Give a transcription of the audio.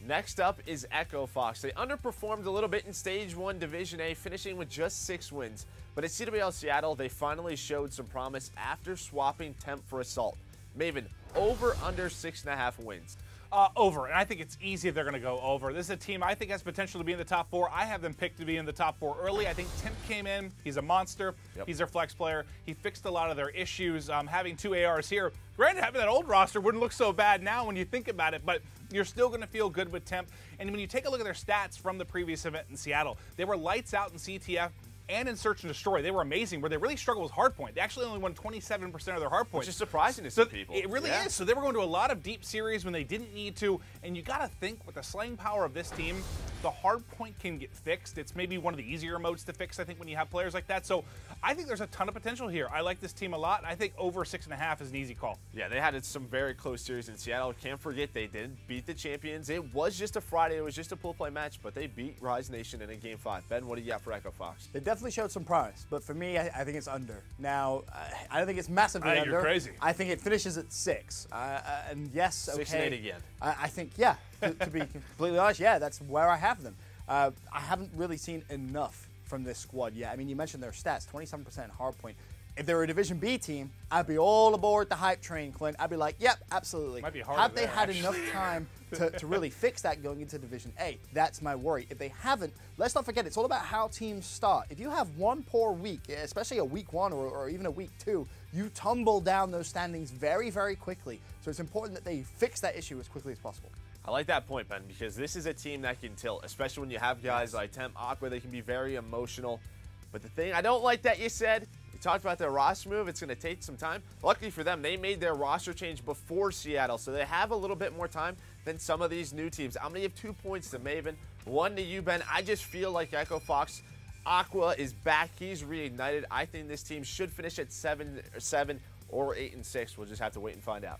Next up is Echo Fox. They underperformed a little bit in Stage 1 Division A, finishing with just 6 wins. But at CWL Seattle, they finally showed some promise after swapping Temp for Assault. Maven, over under 6.5 wins. Over, and I think it's easy they're going to go over. This is a team I think has potential to be in the top 4. I have them picked to be in the top 4 early. I think Temp came in. He's a monster. Yep. He's their flex player. He fixed a lot of their issues. Having 2 ARs here, granted, having that old roster wouldn't look so bad now when you think about it, but you're still going to feel good with Temp. And when you take a look at their stats from the previous event in Seattle, they were lights out in CTF and in Search and Destroy. They were amazing. Where they really struggled with hardpoint. They actually only won 27% of their hardpoint. Which is surprising to some people. It really is. So they were going to a lot of deep series when they didn't need to. And you got to think with the slaying power of this team, the hardpoint can get fixed. It's maybe one of the easier modes to fix, I think, when you have players like that. So I think there's a ton of potential here. I like this team a lot. I think over 6.5 is an easy call. Yeah, they had some very close series in Seattle. Can't forget they did beat the champions. It was just a Friday. It was just a pool play match, but they beat Rise Nation in a Game 5. Ben, what do you got for Echo Fox? They definitely showed some promise. But for me, I think it's under. Now, I don't think it's massively under. You're crazy. I think it finishes at 6. And yes, okay. 6 and 8 again. I think, yeah, to be completely honest, yeah, that's where I have them. I haven't really seen enough from this squad yet. I mean, you mentioned their stats, 27% hardpoint. If they were a Division B team, I'd be all aboard the hype train, Clint. I'd be like, yep, absolutely. Might be harder Have they there, had actually. enough time to really fix that going into Division A? That's my worry. If they haven't, let's not forget, it's all about how teams start. If you have one poor week, especially a week 1 or even a week 2, you tumble down those standings very, very quickly. So it's important that they fix that issue as quickly as possible. I like that point, Ben, because this is a team that can tilt, especially when you have guys like Temp, Aqua. They can be very emotional. But the thing I don't like that you said, you talked about their roster move. It's going to take some time. Luckily for them, they made their roster change before Seattle, so they have a little bit more time than some of these new teams. I'm going to give 2 points to Maven, 1 to you, Ben. I just feel like Echo Fox, Aqua is back. He's reignited. I think this team should finish at 7 or 8 and 6. We'll just have to wait and find out.